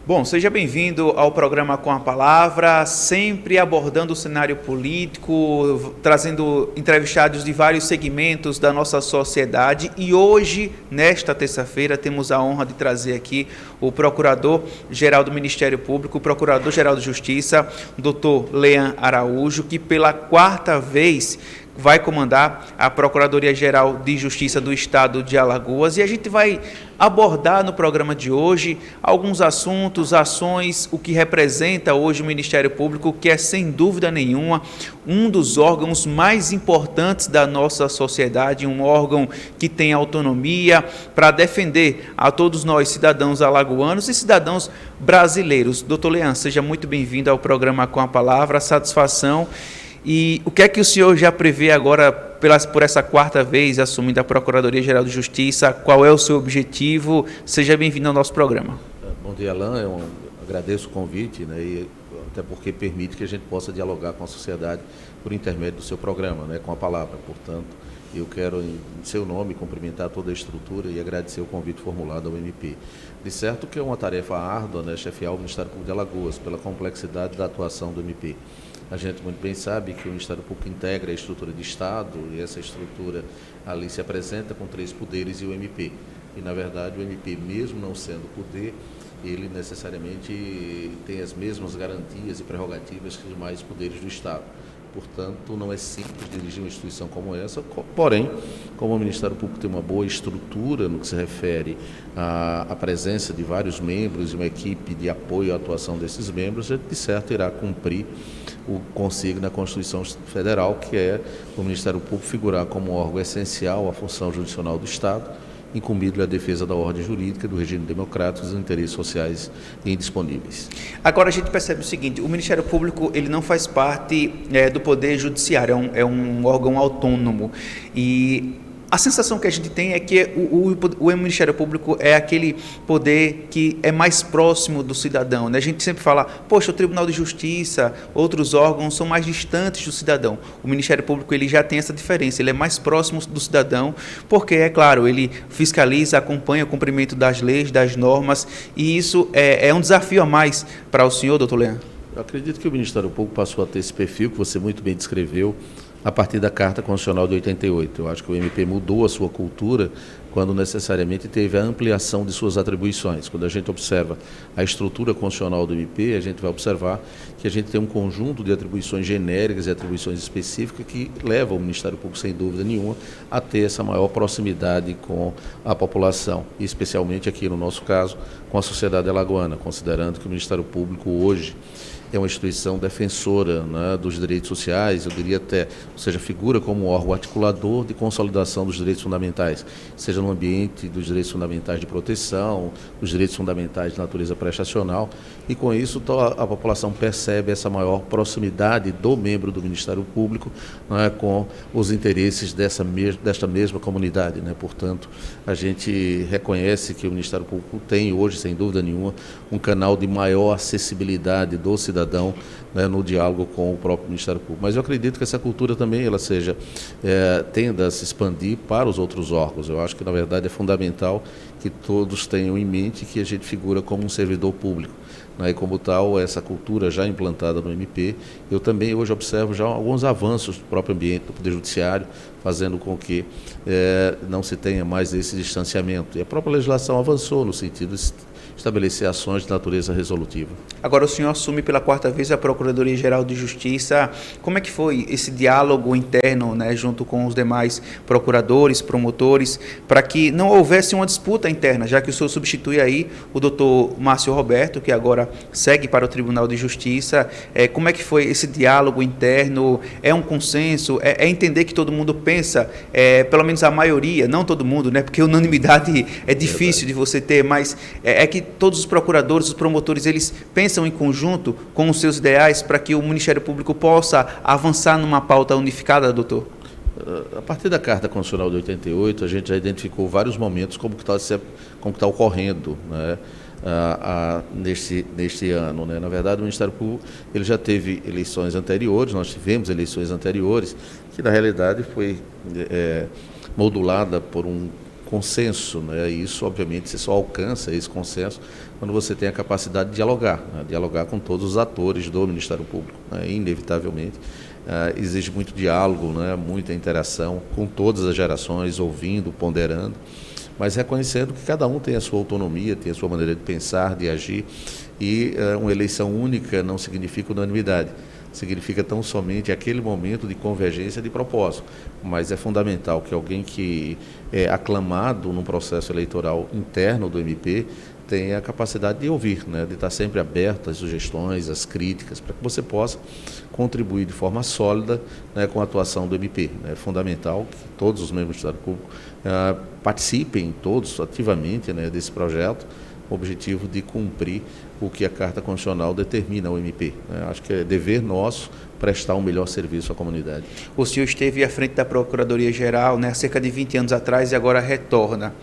Bom, seja bem-vindo ao programa Com a Palavra, sempre abordando o cenário político, trazendo entrevistados de vários segmentos da nossa sociedade. E hoje, nesta terça-feira, temos a honra de trazer aqui o Procurador-Geral do Ministério Público, o Procurador-Geral de Justiça, Dr. Lean Araújo, que pela quarta vez vai comandar a Procuradoria-Geral de Justiça do Estado de Alagoas, e a gente vai abordar no programa de hoje alguns assuntos, ações, o que representa hoje o Ministério Público, que é, sem dúvida nenhuma, um dos órgãos mais importantes da nossa sociedade, um órgão que tem autonomia para defender a todos nós, cidadãos alagoanos e cidadãos brasileiros. Doutor Lean, seja muito bem-vindo ao programa Com a Palavra, satisfação. E o que é que o senhor já prevê agora, por essa quarta vez, assumindo a Procuradoria-Geral de Justiça? Qual é o seu objetivo? Seja bem-vindo ao nosso programa. Bom dia, Alain. Eu agradeço o convite, né, e até porque permite que a gente possa dialogar com a sociedade por intermédio do seu programa, né, Com a Palavra. Portanto, eu quero, em seu nome, cumprimentar toda a estrutura e agradecer o convite formulado ao MP. De certo que é uma tarefa árdua, né, chefiar o Ministério Público de Alagoas, pela complexidade da atuação do MP. A gente muito bem sabe que o Ministério Público integra a estrutura de Estado e essa estrutura ali se apresenta com 3 poderes e o MP. E, na verdade, o MP, mesmo não sendo poder, ele necessariamente tem as mesmas garantias e prerrogativas que os demais poderes do Estado. Portanto, não é simples dirigir uma instituição como essa, porém, como o Ministério Público tem uma boa estrutura no que se refere à presença de vários membros e uma equipe de apoio à atuação desses membros, a gente, de certo, irá cumprir o consigne na Constituição Federal, que é o Ministério Público figurar como um órgão essencial à função jurisdicional do Estado, incumbido a defesa da ordem jurídica, do regime democrático e dos interesses sociais indisponíveis. Agora a gente percebe o seguinte: o Ministério Público ele não faz parte do Poder Judiciário, é um órgão autônomo, e a sensação que a gente tem é que o Ministério Público é aquele poder que é mais próximo do cidadão, né? A gente sempre fala, poxa, o Tribunal de Justiça, outros órgãos são mais distantes do cidadão. O Ministério Público ele já tem essa diferença, ele é mais próximo do cidadão, porque, é claro, ele fiscaliza, acompanha o cumprimento das leis, das normas, e isso é um desafio a mais para o senhor, doutor Lean. Eu acredito que o Ministério Público passou a ter esse perfil que você muito bem descreveu a partir da Carta Constitucional de 88. Eu acho que o MP mudou a sua cultura quando necessariamente teve a ampliação de suas atribuições. Quando a gente observa a estrutura constitucional do MP, a gente vai observar que a gente tem um conjunto de atribuições genéricas e atribuições específicas que levam o Ministério Público, sem dúvida nenhuma, a ter essa maior proximidade com a população, e especialmente aqui no nosso caso, com a sociedade alagoana, considerando que o Ministério Público hoje é uma instituição defensora, né, dos direitos sociais, eu diria até, ou seja, figura como um órgão articulador de consolidação dos direitos fundamentais, seja no ambiente dos direitos fundamentais de proteção, dos direitos fundamentais de natureza prestacional, e com isso a população percebe essa maior proximidade do membro do Ministério Público, né, com os interesses desta mesma comunidade, né? Portanto, a gente reconhece que o Ministério Público tem hoje, sem dúvida nenhuma, um canal de maior acessibilidade do cidadão, né, no diálogo com o próprio Ministério Público. Mas eu acredito que essa cultura também ela tenda a se expandir para os outros órgãos. Eu acho que, na verdade, é fundamental que todos tenham em mente que a gente figura como um servidor público, né, e como tal, essa cultura já implantada no MP, eu também hoje observo já alguns avanços do próprio ambiente do Poder Judiciário, fazendo com que não se tenha mais esse distanciamento. E a própria legislação avançou no sentido de estabelecer ações de natureza resolutiva. Agora o senhor assume pela quarta vez a Procuradoria-Geral de Justiça. Como é que foi esse diálogo interno, né, junto com os demais procuradores, promotores, para que não houvesse uma disputa interna, já que o senhor substitui aí o doutor Márcio Roberto, que agora segue para o Tribunal de Justiça. Como é que foi esse diálogo interno? É um consenso? É entender que todo mundo pensa, pelo menos a maioria, não todo mundo, né, porque unanimidade é difícil de você ter, mas é que todos os procuradores, os promotores, eles pensam em conjunto com os seus ideais para que o Ministério Público possa avançar numa pauta unificada, doutor? A partir da Carta Constitucional de 88, a gente já identificou vários momentos como que está ocorrendo, né, neste ano, né? Na verdade, o Ministério Público ele já teve eleições anteriores, nós tivemos eleições anteriores, que na realidade foi modulada por um consenso, né? E isso, obviamente, você só alcança esse consenso quando você tem a capacidade de dialogar, né? Dialogar com todos os atores do Ministério Público, né? Inevitavelmente, exige muito diálogo, né? Muita interação com todas as gerações, ouvindo, ponderando, mas reconhecendo que cada um tem a sua autonomia, tem a sua maneira de pensar, de agir, e uma eleição única não significa unanimidade. Significa tão somente aquele momento de convergência de propósito, mas é fundamental que alguém que é aclamado no processo eleitoral interno do MP tenha a capacidade de ouvir, né, de estar sempre aberto às sugestões, às críticas, para que você possa contribuir de forma sólida, né, com a atuação do MP. É fundamental que todos os membros do Ministério Público participem, todos ativamente, né, desse projeto, com o objetivo de cumprir o que a Carta Constitucional determina ao MP. Acho que é dever nosso prestar um melhor serviço à comunidade. O senhor esteve à frente da Procuradoria-Geral, né, há cerca de 20 anos atrás e agora retorna.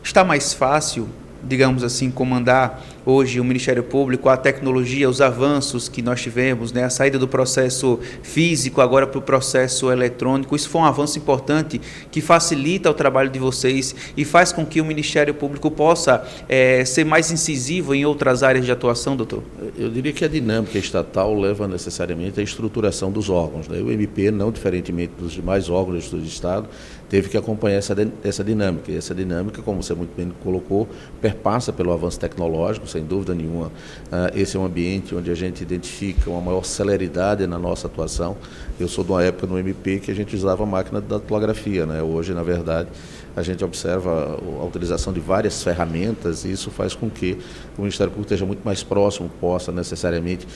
Está mais fácil, digamos assim, comandar hoje o Ministério Público, a tecnologia, os avanços que nós tivemos, né, a saída do processo físico agora para o processo eletrônico? Isso foi um avanço importante que facilita o trabalho de vocês e faz com que o Ministério Público possa ser mais incisivo em outras áreas de atuação, doutor? Eu diria que a dinâmica estatal leva necessariamente à estruturação dos órgãos, né? O MP, não diferentemente dos demais órgãos do Estado, teve que acompanhar essa dinâmica. E essa dinâmica, como você muito bem colocou, perpassa pelo avanço tecnológico, sem dúvida nenhuma. Esse é um ambiente onde a gente identifica uma maior celeridade na nossa atuação. Eu sou de uma época no MP que a gente usava a máquina de datilografia, né? Hoje, na verdade, a gente observa a utilização de várias ferramentas e isso faz com que o Ministério Público esteja muito mais próximo, possa necessariamente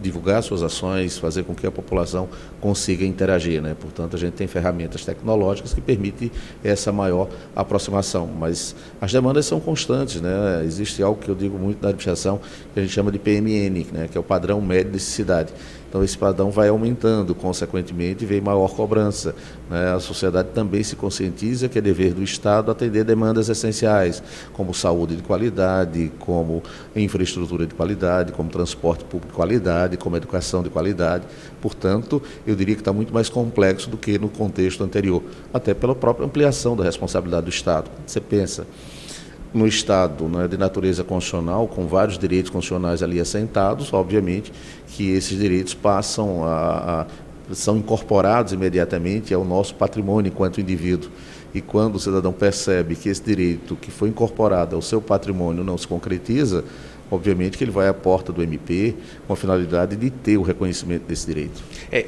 divulgar suas ações, fazer com que a população consiga interagir, né? Portanto, a gente tem ferramentas tecnológicas que permitem essa maior aproximação, mas as demandas são constantes, né? Existe algo que eu digo muito na administração, que a gente chama de PMN, né? Que é o padrão médio de necessidade. Então, esse padrão vai aumentando, consequentemente, vem maior cobrança, né? A sociedade também se conscientiza que é dever do Estado atender demandas essenciais, como saúde de qualidade, como infraestrutura de qualidade, como transporte público de qualidade, como educação de qualidade. Portanto, eu diria que está muito mais complexo do que no contexto anterior, até pela própria ampliação da responsabilidade do Estado. Você pensa no Estado, né, de natureza constitucional, com vários direitos constitucionais ali assentados, obviamente que esses direitos são incorporados imediatamente ao nosso patrimônio enquanto indivíduo. E quando o cidadão percebe que esse direito que foi incorporado ao seu patrimônio não se concretiza, obviamente que ele vai à porta do MP com a finalidade de ter o reconhecimento desse direito.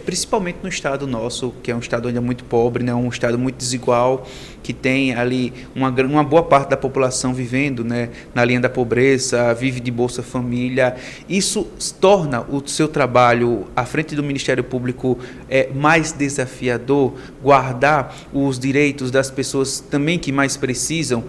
Principalmente no estado nosso, que é um estado onde é muito pobre, né, um estado muito desigual, que tem ali uma boa parte da população vivendo, né, na linha da pobreza, vive de Bolsa Família. Isso torna o seu trabalho à frente do Ministério Público mais desafiador, guardar os direitos das pessoas também que mais precisam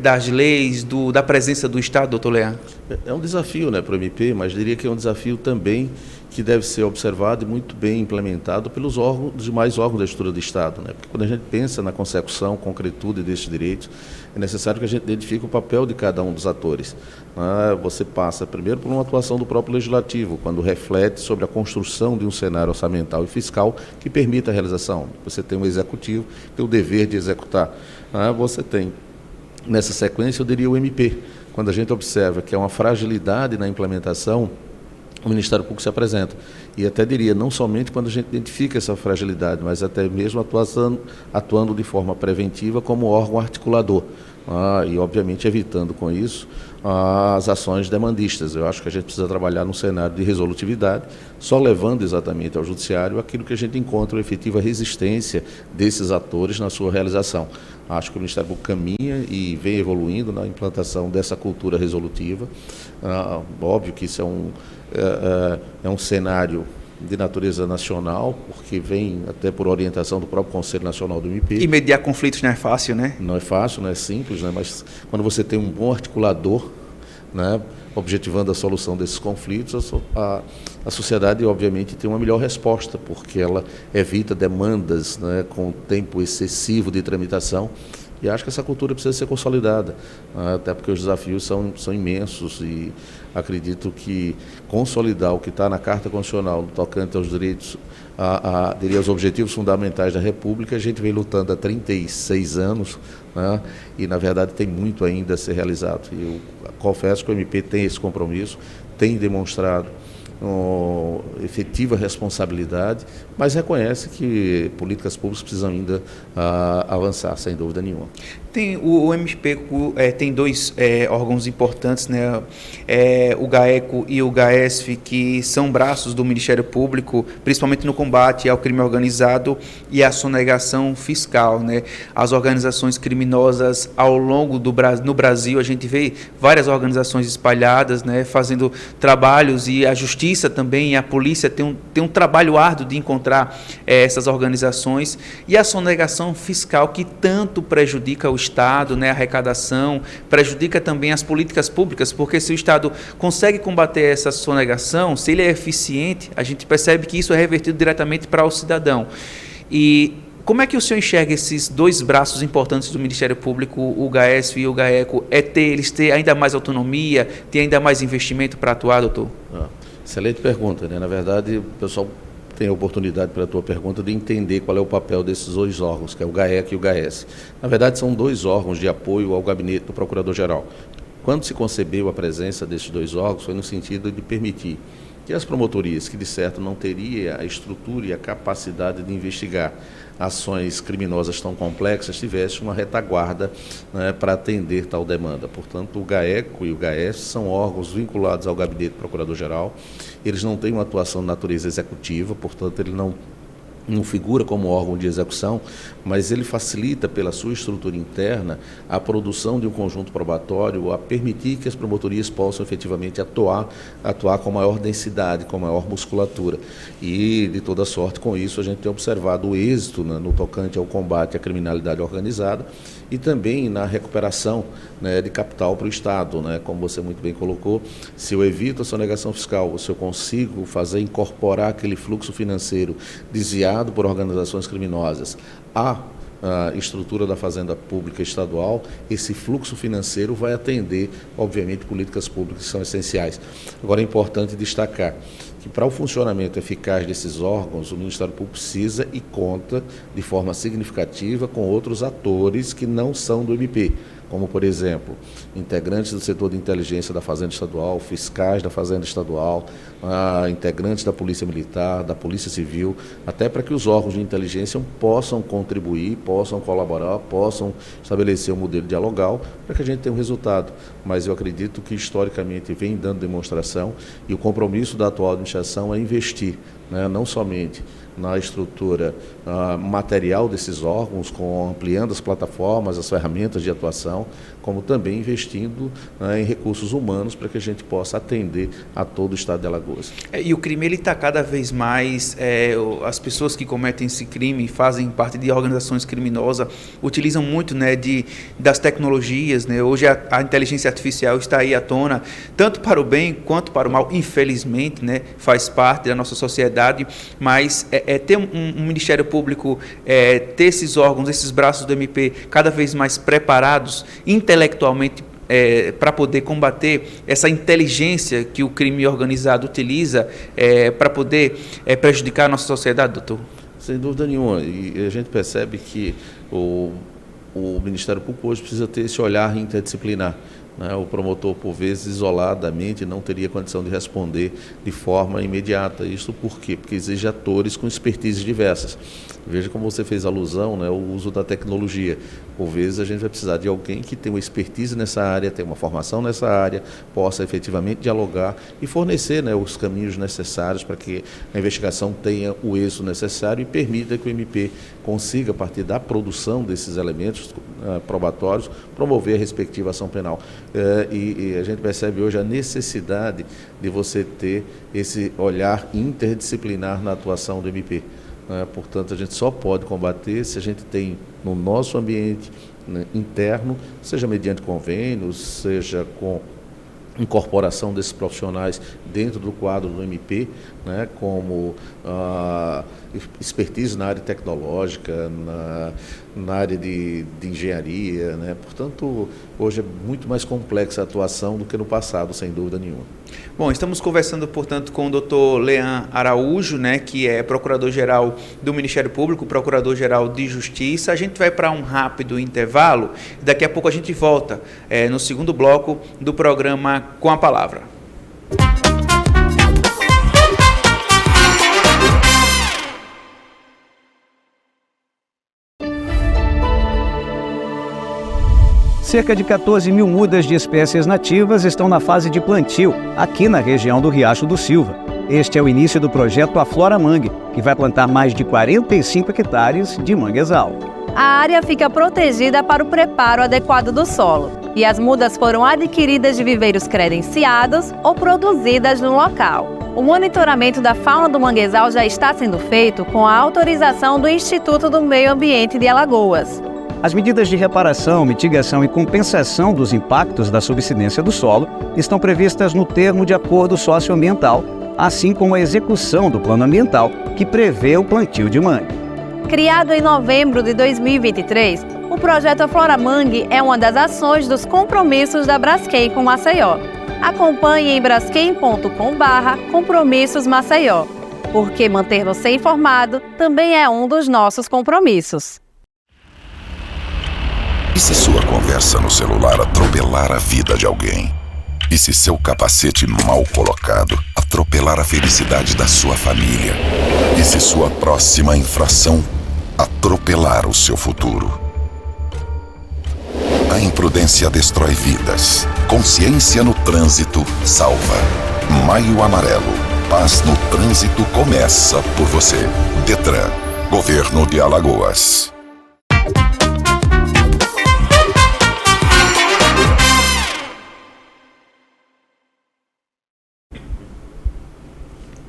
das leis, da presença do Estado, doutor Leandro? É um desafio, né, para o MP, mas diria que é um desafio também que deve ser observado e muito bem implementado pelos demais órgãos da estrutura do Estado, né? Porque quando a gente pensa na consecução, concretude desses direitos, é necessário que a gente identifique o papel de cada um dos atores. Você passa primeiro por uma atuação do próprio Legislativo, quando reflete sobre a construção de um cenário orçamental e fiscal que permita a realização. Você tem um Executivo que tem o dever de executar. Você tem, nessa sequência, eu diria o MP. Quando a gente observa que há uma fragilidade na implementação, o Ministério Público se apresenta. E até diria, não somente quando a gente identifica essa fragilidade, mas até mesmo atuando de forma preventiva como órgão articulador. E, obviamente, evitando com isso as ações demandistas. Eu acho que a gente precisa trabalhar num cenário de resolutividade, só levando exatamente ao Judiciário aquilo que a gente encontra a efetiva resistência desses atores na sua realização. Acho que o Ministério Público caminha e vem evoluindo na implantação dessa cultura resolutiva. Óbvio que isso é um cenário de natureza nacional, porque vem até por orientação do próprio Conselho Nacional do MP. E mediar conflitos não é fácil, né? Não é fácil, não é simples, né? Mas quando você tem um bom articulador, né, objetivando a solução desses conflitos, a sociedade, obviamente, tem uma melhor resposta, porque ela evita demandas, né, com tempo excessivo de tramitação, E acho que essa cultura precisa ser consolidada, até porque os desafios são imensos e acredito que consolidar o que está na Carta Constitucional no tocante aos direitos, diria, aos objetivos fundamentais da República, a gente vem lutando há 36 anos, né, e na verdade tem muito ainda a ser realizado. E eu confesso que o MP tem esse compromisso, tem demonstrado efetiva responsabilidade, mas reconhece que políticas públicas precisam ainda avançar, sem dúvida nenhuma. O MP tem dois órgãos importantes, né? O GAECO e o GAESF, que são braços do Ministério Público, principalmente no combate ao crime organizado e à sonegação fiscal, né? As organizações criminosas ao longo no Brasil, a gente vê várias organizações espalhadas, né? Fazendo trabalhos, e a Justiça também, e a Polícia tem um trabalho árduo de encontrar essas organizações, e a sonegação fiscal, que tanto prejudica o Estado, né, a arrecadação, prejudica também as políticas públicas, porque se o Estado consegue combater essa sonegação, se ele é eficiente, a gente percebe que isso é revertido diretamente para o cidadão. E como é que o senhor enxerga esses dois braços importantes do Ministério Público, o GAESF e o GAECO? Eles ter ainda mais autonomia, ter ainda mais investimento para atuar, doutor? Excelente pergunta, né? Na verdade, o pessoal tem a oportunidade, pela tua pergunta, de entender qual é o papel desses dois órgãos, que é o GAECO e o GAESF. Na verdade, são dois órgãos de apoio ao gabinete do Procurador-Geral. Quando se concebeu a presença desses dois órgãos, foi no sentido de permitir que as promotorias, que de certo não teriam a estrutura e a capacidade de investigar ações criminosas tão complexas, tivessem uma retaguarda, né, para atender tal demanda. Portanto, o GAECO e o GAESF são órgãos vinculados ao gabinete do Procurador-Geral. Eles não têm uma atuação de natureza executiva, portanto, ele não figura como órgão de execução, mas ele facilita, pela sua estrutura interna, a produção de um conjunto probatório, a permitir que as promotorias possam efetivamente atuar com maior densidade, com maior musculatura. E, de toda sorte, com isso, a gente tem observado o êxito, né, no tocante ao combate à criminalidade organizada e também na recuperação, né, de capital para o Estado, né, como você muito bem colocou. Se eu evito a sonegação fiscal, se eu consigo incorporar aquele fluxo financeiro desviado por organizações criminosas à estrutura da Fazenda Pública Estadual, esse fluxo financeiro vai atender, obviamente, políticas públicas que são essenciais. Agora, é importante destacar que, para o funcionamento eficaz desses órgãos, o Ministério Público precisa e conta de forma significativa com outros atores que não são do MP, como, por exemplo, integrantes do setor de inteligência da Fazenda Estadual, fiscais da Fazenda Estadual, integrantes da Polícia Militar, da Polícia Civil, até para que os órgãos de inteligência possam contribuir, possam colaborar, possam estabelecer um modelo dialogal para que a gente tenha um resultado. Mas eu acredito que, historicamente, vem dando demonstração, e o compromisso da atual administração é investir, né, não somente na estrutura material desses órgãos, ampliando as plataformas, as ferramentas de atuação, como também investindo, né, em recursos humanos para que a gente possa atender a todo o estado de Alagoas. E o crime está cada vez mais, as pessoas que cometem esse crime, fazem parte de organizações criminosas, utilizam muito, né, das tecnologias, né? Hoje a inteligência artificial está aí à tona, tanto para o bem quanto para o mal, infelizmente, né, faz parte da nossa sociedade, mas ter um Ministério Público, ter esses órgãos, esses braços do MP cada vez mais preparados intelectualmente para poder combater essa inteligência que o crime organizado utiliza para poder prejudicar a nossa sociedade, doutor? Sem dúvida nenhuma. E a gente percebe que o Ministério Público hoje precisa ter esse olhar interdisciplinar. O promotor, por vezes, isoladamente, não teria condição de responder de forma imediata. Isso por quê? Porque exige atores com expertises diversas. Veja como você fez alusão, né, o uso da tecnologia. Por vezes, a gente vai precisar de alguém que tenha uma expertise nessa área, tenha uma formação nessa área, possa efetivamente dialogar e fornecer, né, os caminhos necessários para que a investigação tenha o êxito necessário e permita que o MP consiga, a partir da produção desses elementos probatórios, promover a respectiva ação penal. E a gente percebe hoje a necessidade de você ter esse olhar interdisciplinar na atuação do MP. Portanto, a gente só pode combater se a gente tem no nosso ambiente, né, interno, seja mediante convênios, seja com incorporação desses profissionais dentro do quadro do MP, né, como expertise na área tecnológica, na área de engenharia, né? Portanto, hoje é muito mais complexa a atuação do que no passado, sem dúvida nenhuma. Bom, estamos conversando, portanto, com o Dr. Lean Araújo, né, que é Procurador-Geral do Ministério Público, Procurador-Geral de Justiça. A gente vai para um rápido intervalo e daqui a pouco a gente volta no segundo bloco do programa Com a Palavra. Cerca de 14 mil mudas de espécies nativas estão na fase de plantio, aqui na região do Riacho do Silva. Este é o início do projeto Aflora Mangue, que vai plantar mais de 45 hectares de manguezal. A área fica protegida para o preparo adequado do solo e as mudas foram adquiridas de viveiros credenciados ou produzidas no local. O monitoramento da fauna do manguezal já está sendo feito com a autorização do Instituto do Meio Ambiente de Alagoas. As medidas de reparação, mitigação e compensação dos impactos da subsidência do solo estão previstas no termo de acordo socioambiental, assim como a execução do plano ambiental, que prevê o plantio de mangue. Criado em novembro de 2023, o projeto Aflora Mangue é uma das ações dos compromissos da Braskem com Maceió. Acompanhe em braskem.com/compromissos Maceió, porque manter você informado também é um dos nossos compromissos. E se sua conversa no celular atropelar a vida de alguém? E se seu capacete mal colocado atropelar a felicidade da sua família? E se sua próxima infração atropelar o seu futuro? A imprudência destrói vidas. Consciência no trânsito salva. Maio Amarelo. Paz no trânsito começa por você. Detran. Governo de Alagoas.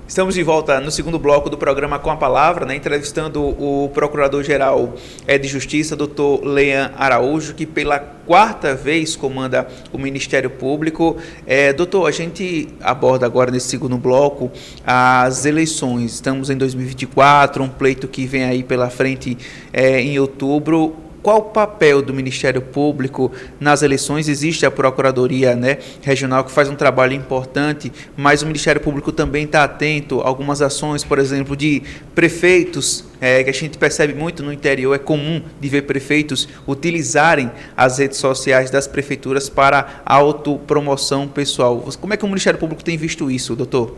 Estamos de volta no segundo bloco do programa Com a Palavra, né, entrevistando o Procurador-Geral de Justiça, Dr. Lean Araújo, que pela quarta vez comanda o Ministério Público. Doutor, a gente aborda agora nesse segundo bloco as eleições. Estamos em 2024, um pleito que vem aí pela frente em outubro. Qual o papel do Ministério Público nas eleições? Existe a Procuradoria, né, Regional, que faz um trabalho importante, mas o Ministério Público também está atento a algumas ações, por exemplo, de prefeitos, que a gente percebe muito no interior. É comum de ver prefeitos utilizarem as redes sociais das prefeituras para autopromoção pessoal. Como é que o Ministério Público tem visto isso, doutor?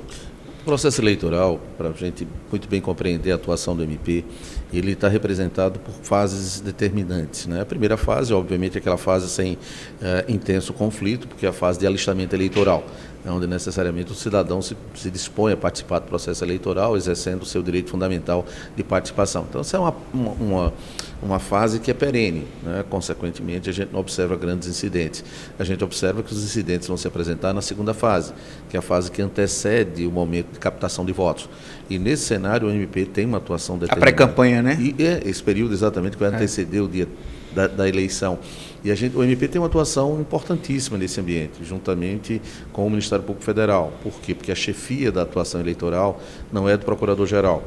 O processo eleitoral, para a gente muito bem compreender a atuação do MP, ele está representado por fases determinantes, né? A primeira fase, obviamente, é aquela fase sem intenso conflito, porque é a fase de alistamento eleitoral, onde necessariamente o cidadão se dispõe a participar do processo eleitoral, exercendo o seu direito fundamental de participação. Então, essa é uma fase que é perene, né? Consequentemente, a gente não observa grandes incidentes. A gente observa que os incidentes vão se apresentar na segunda fase, que é a fase que antecede o momento de captação de votos. E nesse cenário, o MP tem uma atuação determinada. A pré-campanha, né? E esse período exatamente que vai anteceder o dia da eleição. E o MP tem uma atuação importantíssima nesse ambiente, juntamente com o Ministério Público Federal. Por quê? Porque a chefia da atuação eleitoral não é do Procurador-Geral,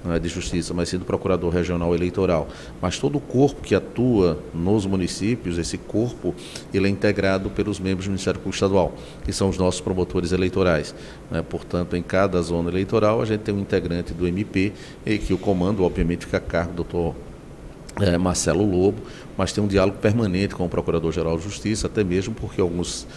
não é de Justiça, mas sim do Procurador Regional Eleitoral. Mas todo o corpo que atua nos municípios, esse corpo, ele é integrado pelos membros do Ministério Público Estadual, que são os nossos promotores eleitorais, né? Portanto, em cada zona eleitoral, a gente tem um integrante do MP, e que o comando, obviamente, fica a cargo do doutor Marcelo Lobo, mas tem um diálogo permanente com o Procurador-Geral de Justiça, até mesmo porque alguns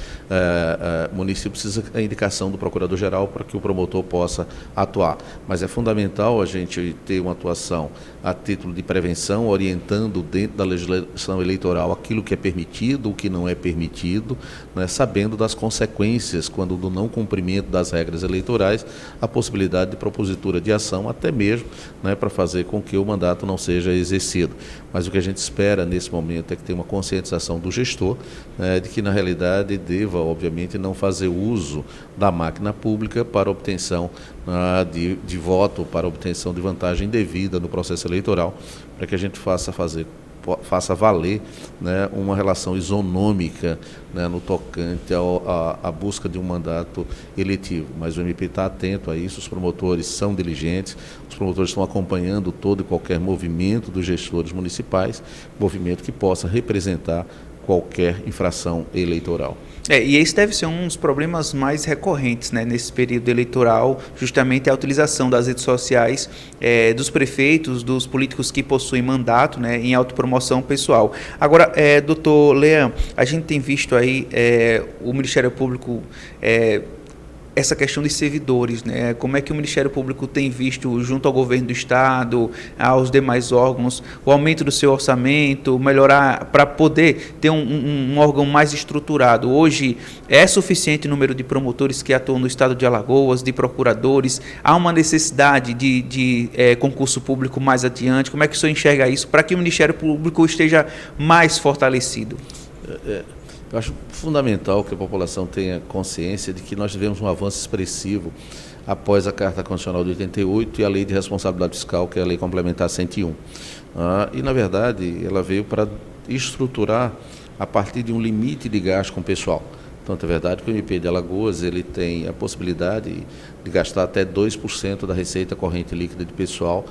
municípios precisam da indicação do Procurador-Geral para que o promotor possa atuar. Mas é fundamental a gente ter uma atuação a título de prevenção, orientando dentro da legislação eleitoral aquilo que é permitido, o que não é permitido, né, sabendo das consequências, quando do não cumprimento das regras eleitorais, a possibilidade de propositura de ação, até mesmo, né, para fazer com que o mandato não seja exercido. Mas o que a gente espera nesse momento é que tenha uma conscientização do gestor, de que na realidade deva, obviamente, não fazer uso da máquina pública para obtenção de voto, para obtenção de vantagem indevida no processo eleitoral, para que a gente faça fazer faça valer, né, uma relação isonômica, né, no tocante à busca de um mandato eletivo. Mas o MP está atento a isso, os promotores são diligentes, os promotores estão acompanhando todo e qualquer movimento dos gestores municipais, movimento que possa representar qualquer infração eleitoral. E esse deve ser um dos problemas mais recorrentes, né, nesse período eleitoral, justamente a utilização das redes sociais dos prefeitos, dos políticos que possuem mandato, né, em autopromoção pessoal. Agora, doutor Leão, a gente tem visto aí o Ministério Público essa questão de servidores, né? Como é que o Ministério Público tem visto, junto ao governo do Estado, aos demais órgãos, o aumento do seu orçamento, melhorar, para poder ter um órgão mais estruturado? Hoje é suficiente o número de promotores que atuam no Estado de Alagoas, de procuradores? Há uma necessidade de concurso público mais adiante? Como é que o senhor enxerga isso para que o Ministério Público esteja mais fortalecido? Eu acho fundamental que a população tenha consciência de que nós tivemos um avanço expressivo após a Carta Constitucional de 88 e a Lei de Responsabilidade Fiscal, que é a Lei Complementar 101. E, na verdade, ela veio para estruturar a partir de um limite de gasto com o pessoal. Tanto é verdade que o MP de Alagoas ele tem a possibilidade de gastar até 2% da receita corrente líquida de pessoal,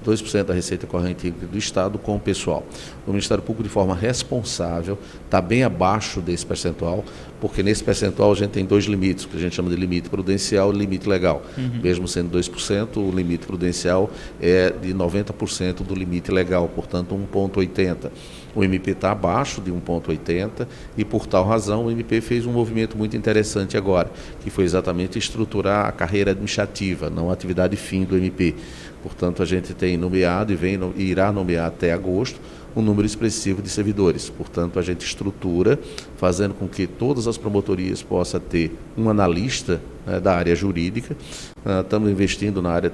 2% da receita corrente líquida do Estado com o pessoal. O Ministério Público, de forma responsável, está bem abaixo desse percentual, porque nesse percentual a gente tem dois limites, que a gente chama de limite prudencial e limite legal. Mesmo sendo 2%, o limite prudencial é de 90% do limite legal, portanto 1,80%. O MP está abaixo de 1,80 e, por tal razão, o MP fez um movimento muito interessante agora, que foi exatamente estruturar a carreira administrativa, não a atividade fim do MP. Portanto, a gente tem nomeado e irá nomear até agosto um número expressivo de servidores. Portanto, a gente estrutura, fazendo com que todas as promotorias possam ter um analista, né, da área jurídica. Estamos investindo na área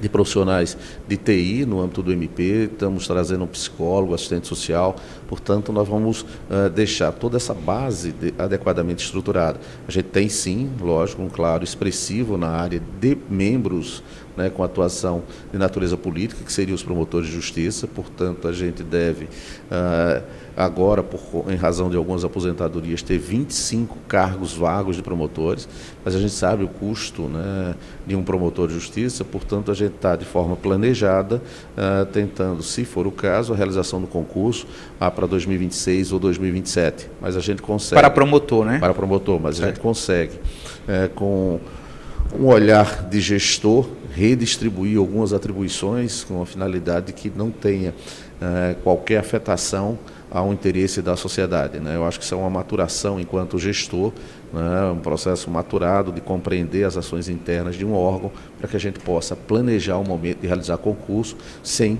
de profissionais de TI no âmbito do MP, estamos trazendo um psicólogo, assistente social, portanto nós vamos deixar toda essa base adequadamente estruturada. A gente tem sim, lógico, um claro expressivo na área de membros, né, com atuação de natureza política, que seriam os promotores de justiça, portanto a gente deve agora, em razão de algumas aposentadorias, ter 25 cargos vagos de promotores, mas a gente sabe o custo, né, de um promotor de justiça, portanto a gente está de forma planejada, tentando, se for o caso, a realização do concurso para 2026 ou 2027, mas a gente consegue... Para promotor, né? Para promotor, mas a gente consegue, com um olhar de gestor, redistribuir algumas atribuições com a finalidade de que não tenha qualquer afetação ao interesse da sociedade, né? Eu acho que isso é uma maturação enquanto gestor, né? Um processo maturado de compreender as ações internas de um órgão para que a gente possa planejar o momento de realizar concurso sem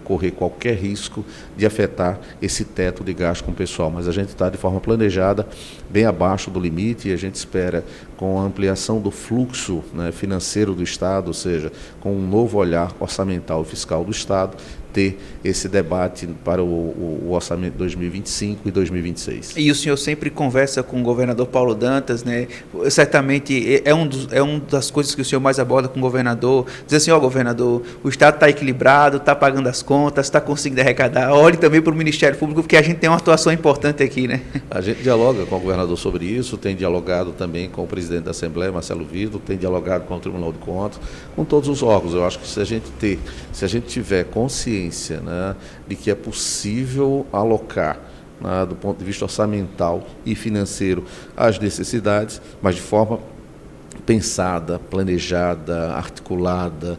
correr qualquer risco de afetar esse teto de gasto com o pessoal. Mas a gente está de forma planejada, bem abaixo do limite, e a gente espera, com a ampliação do fluxo, né, financeiro do Estado, ou seja, com um novo olhar orçamental e fiscal do Estado, ter esse debate para o orçamento de 2025 e 2026. E o senhor sempre conversa com o governador Paulo Dantas, né? Certamente é uma das coisas que o senhor mais aborda com o governador, diz assim: ó, governador, o Estado está equilibrado, está pagando as contas, está conseguindo arrecadar, olhe também para o Ministério Público, porque a gente tem uma atuação importante aqui, né? A gente dialoga com o governador sobre isso, tem dialogado também com o presidente da Assembleia, Marcelo Vitor, tem dialogado com o Tribunal de Contas, com todos os órgãos. Eu acho que se a gente tiver consciência, né, de que é possível alocar, né, do ponto de vista orçamental e financeiro, as necessidades, mas de forma pensada, planejada, articulada,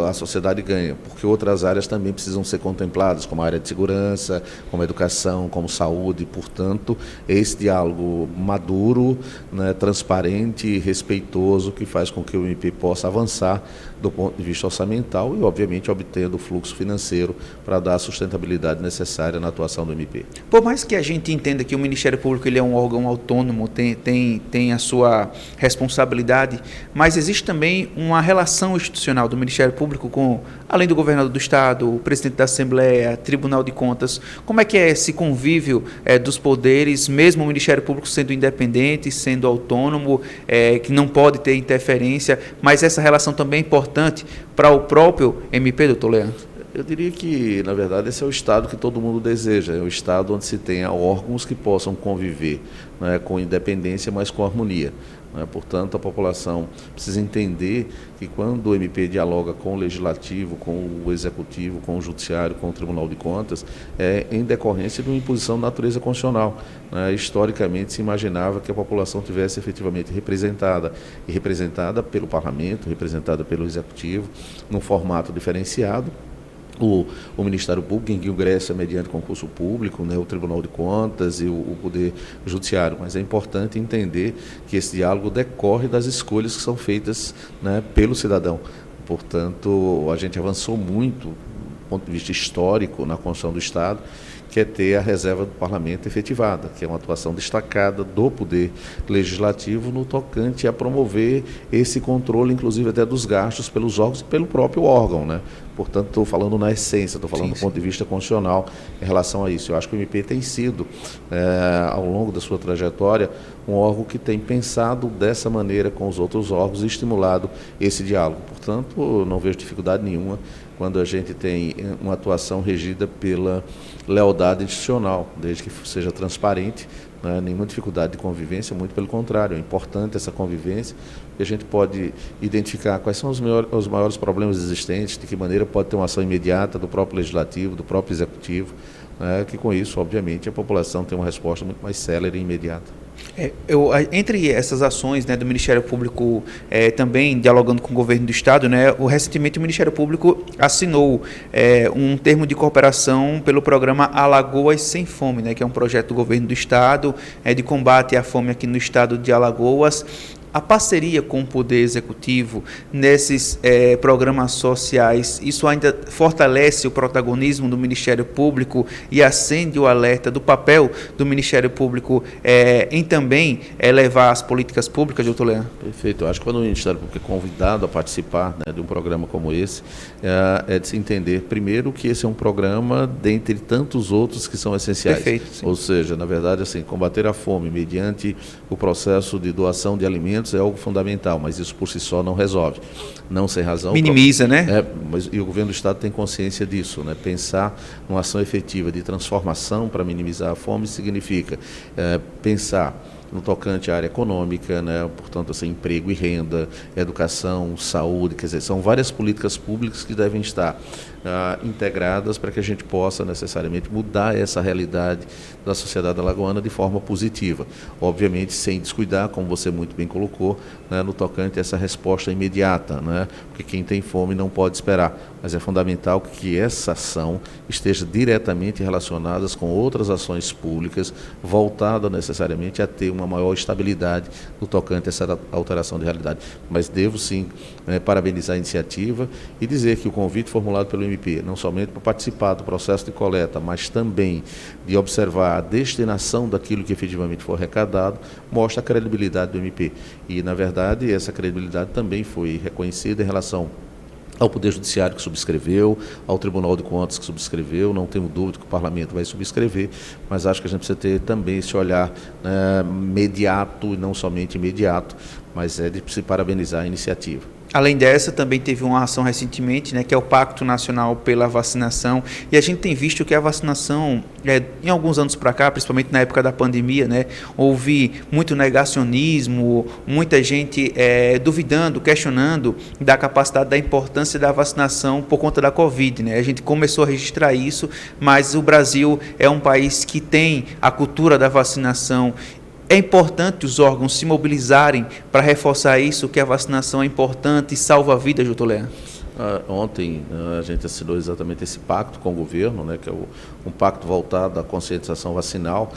a sociedade ganha, porque outras áreas também precisam ser contempladas, como a área de segurança, como a educação, como saúde. Portanto, esse diálogo maduro, né, transparente e respeitoso, que faz com que o MP possa avançar do ponto de vista orçamental e, obviamente, obtendo o fluxo financeiro para dar a sustentabilidade necessária na atuação do MP. Por mais que a gente entenda que o Ministério Público ele é um órgão autônomo, tem a sua responsabilidade, mas existe também uma relação institucional do Ministério Público com, além do governador do Estado, o presidente da Assembleia, Tribunal de Contas. Como é que é esse convívio dos poderes, mesmo o Ministério Público sendo independente, sendo autônomo, que não pode ter interferência, mas essa relação também é importante para o próprio MP, doutor Leandro? Eu diria que, na verdade, esse é o Estado que todo mundo deseja, é o Estado onde se tenha órgãos que possam conviver, né, com independência, mas com harmonia. Né? Portanto, a população precisa entender que quando o MP dialoga com o Legislativo, com o Executivo, com o Judiciário, com o Tribunal de Contas, é em decorrência de uma imposição de natureza constitucional. Né? Historicamente, se imaginava que a população tivesse efetivamente representada, e representada pelo Parlamento, representada pelo Executivo, num formato diferenciado. O Ministério Público, em que ingressa mediante concurso público, né, o Tribunal de Contas e o Poder Judiciário. Mas é importante entender que esse diálogo decorre das escolhas que são feitas, né, pelo cidadão. Portanto, a gente avançou muito, do ponto de vista histórico, na construção do Estado, que é ter a reserva do Parlamento efetivada, que é uma atuação destacada do Poder Legislativo no tocante a promover esse controle, inclusive até dos gastos pelos órgãos e pelo próprio órgão, né? Portanto, estou falando na essência, estou falando do ponto de vista constitucional em relação a isso. Eu acho que o MP tem sido, ao longo da sua trajetória, um órgão que tem pensado dessa maneira com os outros órgãos e estimulado esse diálogo. Portanto, não vejo dificuldade nenhuma quando a gente tem uma atuação regida pela lealdade institucional, desde que seja transparente, né, nenhuma dificuldade de convivência, muito pelo contrário, é importante essa convivência, porque a gente pode identificar quais são os maiores problemas existentes, de que maneira pode ter uma ação imediata do próprio Legislativo, do próprio Executivo, né, que com isso, obviamente, a população tem uma resposta muito mais célere e imediata. Entre essas ações, né, do Ministério Público, também dialogando com o governo do Estado, né, recentemente o Ministério Público assinou um termo de cooperação pelo programa Alagoas Sem Fome, né, que é um projeto do governo do Estado de combate à fome aqui no estado de Alagoas. A parceria com o Poder Executivo nesses programas sociais, isso ainda fortalece o protagonismo do Ministério Público e acende o alerta do papel do Ministério Público em também levar as políticas públicas, doutor Leandro? Perfeito. Eu acho que quando o Ministério Público é convidado a participar, né, de um programa como esse, é de se entender, primeiro, que esse é um programa dentre tantos outros que são essenciais. Perfeito, sim. Ou seja, na verdade, assim, combater a fome mediante o processo de doação de alimentos é algo fundamental, mas isso por si só não resolve. Não sem razão. Minimiza, né? E o governo do Estado tem consciência disso, né? Pensar numa ação efetiva de transformação para minimizar a fome significa pensar no tocante à área econômica, né? Portanto, assim, emprego e renda, educação, saúde, quer dizer, são várias políticas públicas que devem estar integradas para que a gente possa necessariamente mudar essa realidade da sociedade alagoana de forma positiva. Obviamente, sem descuidar, como você muito bem colocou, né, no tocante a essa resposta imediata, né? Porque quem tem fome não pode esperar, mas é fundamental que essa ação esteja diretamente relacionada com outras ações públicas voltadas necessariamente a ter uma maior estabilidade no tocante a essa alteração de realidade. Mas devo sim parabenizar a iniciativa e dizer que o convite formulado pelo MP, não somente para participar do processo de coleta, mas também de observar a destinação daquilo que efetivamente for arrecadado, mostra a credibilidade do MP. E, na verdade, essa credibilidade também foi reconhecida em relação ao Poder Judiciário que subscreveu, ao Tribunal de Contas que subscreveu. Não tenho dúvida que o Parlamento vai subscrever, mas acho que a gente precisa ter também esse olhar mediato, e não somente imediato, mas é de se parabenizar a iniciativa. Além dessa, também teve uma ação recentemente, né, que é o Pacto Nacional pela Vacinação, e a gente tem visto que a vacinação, em alguns anos para cá, principalmente na época da pandemia, né, houve muito negacionismo, muita gente duvidando, questionando da capacidade, da importância da vacinação por conta da Covid, né? A gente começou a registrar isso, mas o Brasil é um país que tem a cultura da vacinação. É importante os órgãos se mobilizarem para reforçar isso, que a vacinação é importante e salva vidas, doutor Leandro. Ontem a gente assinou exatamente esse pacto com o governo, né, que é um pacto voltado à conscientização vacinal,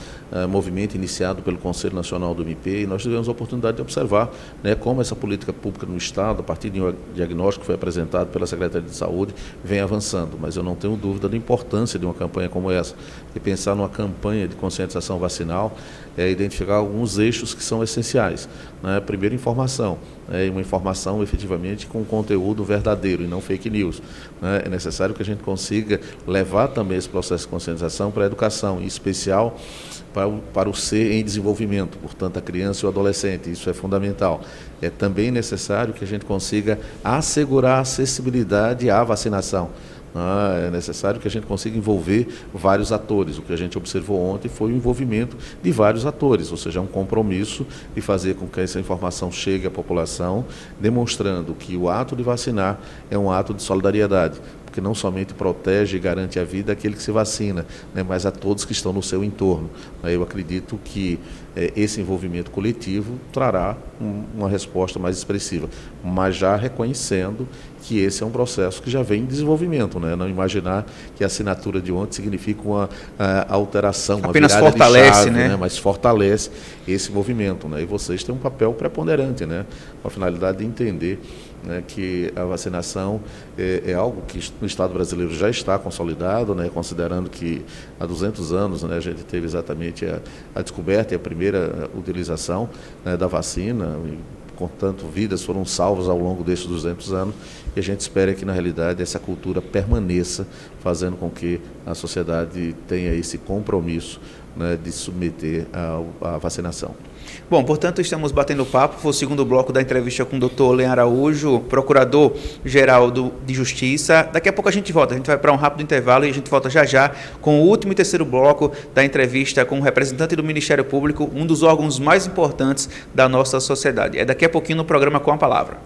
movimento iniciado pelo Conselho Nacional do MP, e nós tivemos a oportunidade de observar, né, como essa política pública no Estado, a partir de um diagnóstico que foi apresentado pela Secretaria de Saúde, vem avançando. Mas eu não tenho dúvida da importância de uma campanha como essa, e pensar numa campanha de conscientização vacinal é identificar alguns eixos que são essenciais. Né? Primeiro, informação, uma informação efetivamente com conteúdo verdadeiro e não fake news. Né? É necessário que a gente consiga levar também esse processo de conscientização para a educação, em especial para o ser em desenvolvimento, portanto, a criança e o adolescente. Isso é fundamental. É também necessário que a gente consiga assegurar a acessibilidade à vacinação. É necessário que a gente consiga envolver vários atores. O que a gente observou ontem foi o envolvimento de vários atores, ou seja, um compromisso de fazer com que essa informação chegue à população, demonstrando que o ato de vacinar é um ato de solidariedade, porque não somente protege e garante a vida daquele que se vacina, né, mas a todos que estão no seu entorno. Eu acredito que esse envolvimento coletivo trará uma resposta mais expressiva, mas já reconhecendo que esse é um processo que já vem em desenvolvimento, né? Não imaginar que a assinatura de ontem significa uma alteração, uma apenas virada fortalece, de chave, né? Mas fortalece esse movimento, né? E vocês têm um papel preponderante, né? Com a finalidade de entender, né, que a vacinação é algo que no Estado brasileiro já está consolidado, né, considerando que há 200 anos, né, a gente teve exatamente a descoberta e a primeira utilização, né, da vacina, e, portanto, vidas foram salvas ao longo desses 200 anos, e a gente espera que, na realidade, essa cultura permaneça, fazendo com que a sociedade tenha esse compromisso, né, de submeter à vacinação. Bom, portanto, estamos batendo papo. Foi o segundo bloco da entrevista com o Dr. Leão Araújo, Procurador-Geral de Justiça. Daqui a pouco a gente volta. A gente vai para um rápido intervalo e a gente volta já já com o último e terceiro bloco da entrevista com o representante do Ministério Público, um dos órgãos mais importantes da nossa sociedade. É daqui a pouquinho no programa Com a Palavra.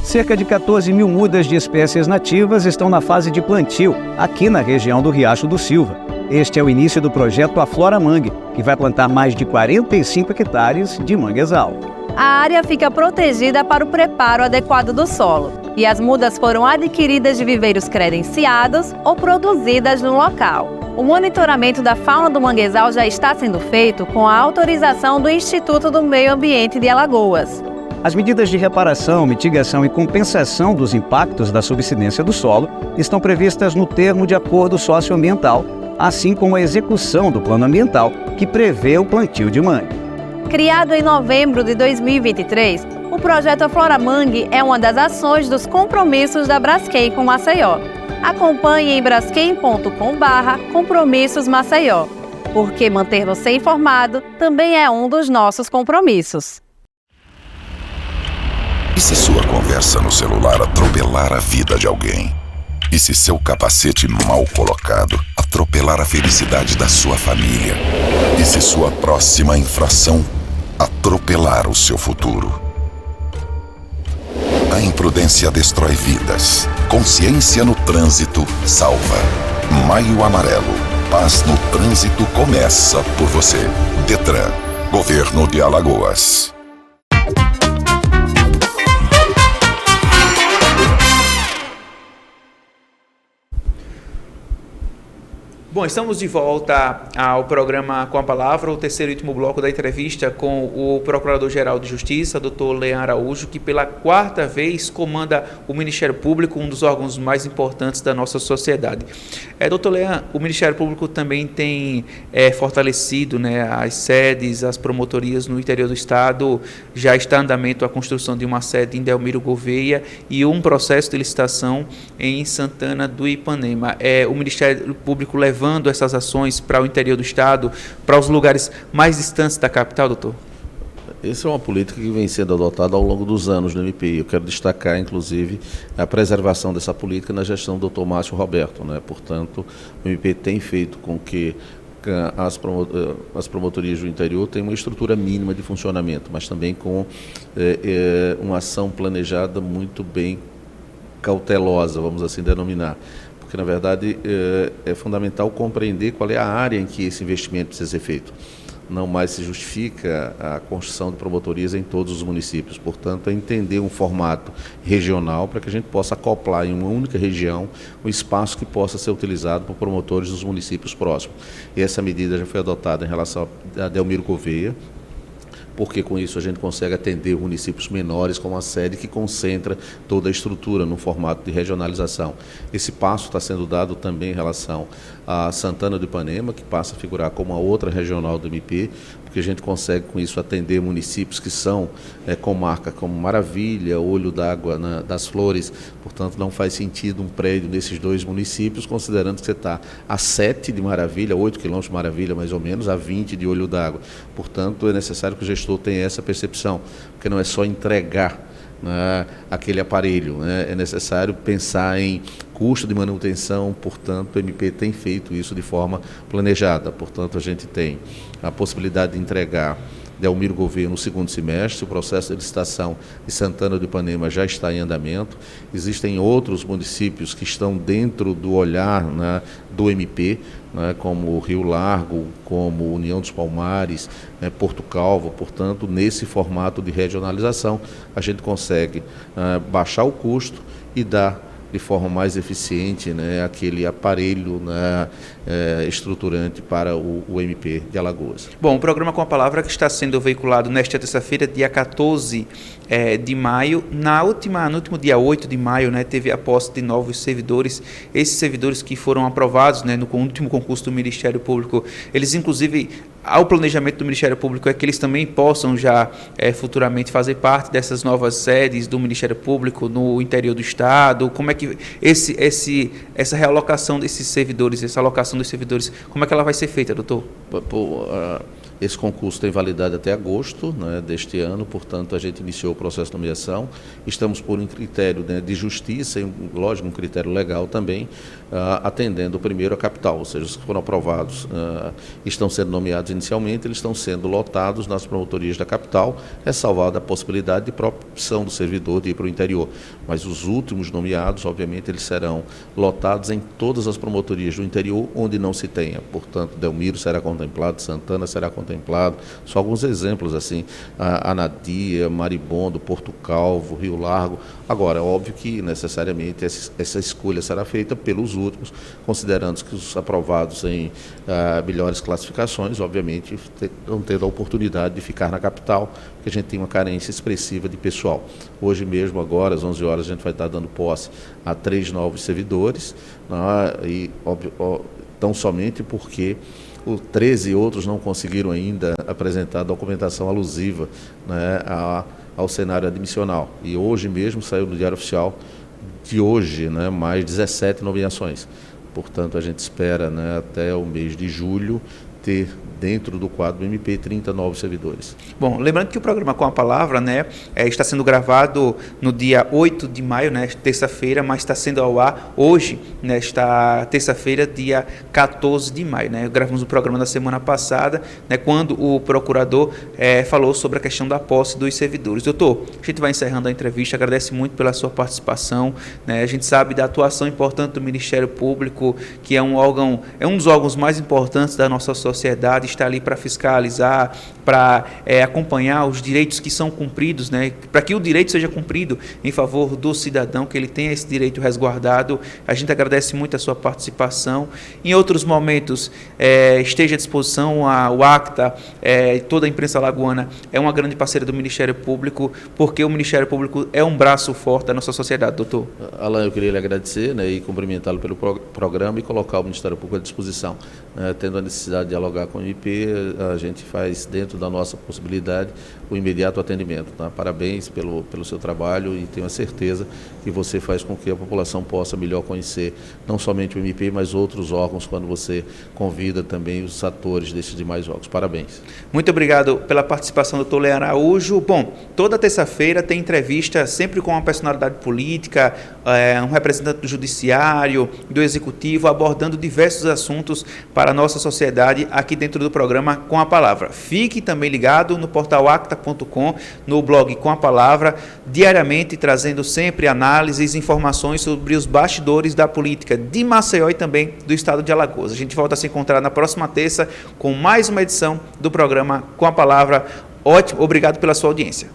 Cerca de 14 mil mudas de espécies nativas estão na fase de plantio, aqui na região do Riacho do Silva. Este é o início do projeto Aflora Mangue, que vai plantar mais de 45 hectares de manguezal. A área fica protegida para o preparo adequado do solo, e as mudas foram adquiridas de viveiros credenciados ou produzidas no local. O monitoramento da fauna do manguezal já está sendo feito com a autorização do Instituto do Meio Ambiente de Alagoas. As medidas de reparação, mitigação e compensação dos impactos da subsidência do solo estão previstas no termo de acordo socioambiental, assim como a execução do plano ambiental, que prevê o plantio de mangue. Criado em novembro de 2023, o projeto Aflora Mangue é uma das ações dos compromissos da Braskem com Maceió. Acompanhe em braskem.com/compromissos Maceió, porque manter você informado também é um dos nossos compromissos. E se sua conversa no celular atropelar a vida de alguém? E se seu capacete mal colocado atropelar a felicidade da sua família? E se sua próxima infração atropelar o seu futuro? A imprudência destrói vidas. Consciência no trânsito salva. Maio Amarelo. Paz no trânsito começa por você. Detran. Governo de Alagoas. Bom, estamos de volta ao programa Com a Palavra, o terceiro e último bloco da entrevista com o Procurador-Geral de Justiça, Dr. Leão Araújo, que pela quarta vez comanda o Ministério Público, um dos órgãos mais importantes da nossa sociedade. Dr. Leão, o Ministério Público também tem fortalecido, né, as sedes, as promotorias no interior do Estado. Já está em andamento a construção de uma sede em Delmiro Gouveia e um processo de licitação em Santana do Ipanema. O Ministério Público levando essas ações para o interior do Estado, para os lugares mais distantes da capital, doutor? Essa é uma política que vem sendo adotada ao longo dos anos no MP. Eu quero destacar, inclusive, a preservação dessa política na gestão do Dr. Márcio Roberto, né? Portanto, o MP tem feito com que as promotorias do interior tenham uma estrutura mínima de funcionamento, mas também com uma ação planejada muito bem cautelosa, vamos assim denominar. Porque, na verdade, é fundamental compreender qual é a área em que esse investimento precisa ser feito. Não mais se justifica a construção de promotorias em todos os municípios. Portanto, é entender um formato regional para que a gente possa acoplar em uma única região o espaço que possa ser utilizado por promotores dos municípios próximos. E essa medida já foi adotada em relação a Delmiro Gouveia, porque com isso a gente consegue atender municípios menores com uma sede que concentra toda a estrutura no formato de regionalização. Esse passo está sendo dado também em relação a Santana do Ipanema, que passa a figurar como a outra regional do MP, porque a gente consegue com isso atender municípios que são comarca como Maravilha, Olho d'Água das Flores, portanto não faz sentido um prédio nesses dois municípios, considerando que você está a 7 de Maravilha, 8 quilômetros de Maravilha mais ou menos, a 20 de Olho d'Água. Portanto, é necessário que o gestor tenha essa percepção, porque não é só entregar, né, aquele aparelho, né? É necessário pensar em custo de manutenção, portanto, o MP tem feito isso de forma planejada. Portanto, a gente tem a possibilidade de entregar Delmiro Gouveia no segundo semestre, o processo de licitação de Santana do Ipanema já está em andamento. Existem outros municípios que estão dentro do olhar, né, do MP, né, como Rio Largo, como União dos Palmares, Porto Calvo. Portanto, nesse formato de regionalização, a gente consegue baixar o custo e dar de forma mais eficiente, né, aquele aparelho, né, estruturante para o MP de Alagoas. Bom, o programa Com a Palavra que está sendo veiculado nesta terça-feira, dia 14 de maio. No último dia 8 de maio, né, teve a posse de novos servidores. Esses servidores que foram aprovados, né, no último concurso do Ministério Público, eles inclusive, ao planejamento do Ministério Público é que eles também possam já futuramente fazer parte dessas novas sedes do Ministério Público no interior do Estado. Como é que essa realocação desses servidores, essa alocação dos servidores, como é que ela vai ser feita, doutor? Esse concurso tem validade até agosto, né, deste ano, portanto, a gente iniciou o processo de nomeação. Estamos por um critério, né, de justiça e, lógico, um critério legal também, atendendo primeiro a capital, ou seja, os que foram aprovados estão sendo nomeados inicialmente, eles estão sendo lotados nas promotorias da capital, ressalvada a possibilidade de própria opção do servidor de ir para o interior. Mas os últimos nomeados, obviamente, eles serão lotados em todas as promotorias do interior onde não se tenha. Portanto, Delmiro será contemplado, Santana será contemplado, só alguns exemplos assim, Anadia, Maribondo, Porto Calvo, Rio Largo. Agora, é óbvio que necessariamente essa escolha será feita pelos últimos, considerando que os aprovados em melhores classificações, obviamente, vão ter a oportunidade de ficar na capital, porque a gente tem uma carência expressiva de pessoal. Hoje mesmo, agora, às 11 horas, a gente vai estar dando posse a 3 novos servidores, né, e tão somente porque 13 outros não conseguiram ainda apresentar documentação alusiva, né, ao cenário admissional. E hoje mesmo saiu no Diário Oficial de hoje, né, mais 17 nomeações. Portanto, a gente espera, né, até o mês de julho ter dentro do quadro do MP 30 novos servidores. Bom, lembrando que o programa Com a Palavra, né, está sendo gravado no dia 8 de maio, né, terça-feira, mas está sendo ao ar hoje, nesta terça-feira, dia 14 de maio. Né, gravamos o programa da semana passada, né, quando o procurador falou sobre a questão da posse dos servidores. Doutor, a gente vai encerrando a entrevista, agradece muito pela sua participação. Né, a gente sabe da atuação importante do Ministério Público, que é um dos órgãos mais importantes da nossa sociedade, está ali para fiscalizar, para acompanhar os direitos que são cumpridos, né? Para que o direito seja cumprido em favor do cidadão, que ele tenha esse direito resguardado. A gente agradece muito a sua participação. Em outros momentos, esteja à disposição, o ACTA, toda a imprensa alagoana é uma grande parceira do Ministério Público, porque o Ministério Público é um braço forte da nossa sociedade, doutor. Alan, eu queria lhe agradecer, né, e cumprimentá-lo pelo programa e colocar o Ministério Público à disposição. Tendo a necessidade de dialogar com o MP, a gente faz dentro da nossa possibilidade o imediato atendimento. Tá? Parabéns pelo seu trabalho e tenho a certeza que você faz com que a população possa melhor conhecer não somente o MP, mas outros órgãos, quando você convida também os atores desses demais órgãos. Parabéns. Muito obrigado pela participação, doutor Leandro Araújo. Bom, toda terça-feira tem entrevista sempre com uma personalidade política, um representante do judiciário, do executivo, abordando diversos assuntos para a nossa sociedade aqui dentro do programa Com a Palavra. Fique também ligado no portal acta.com, no blog Com a Palavra, diariamente trazendo sempre análises e informações sobre os bastidores da política de Maceió e também do estado de Alagoas. A gente volta a se encontrar na próxima terça com mais uma edição do programa Com a Palavra. Ótimo, obrigado pela sua audiência.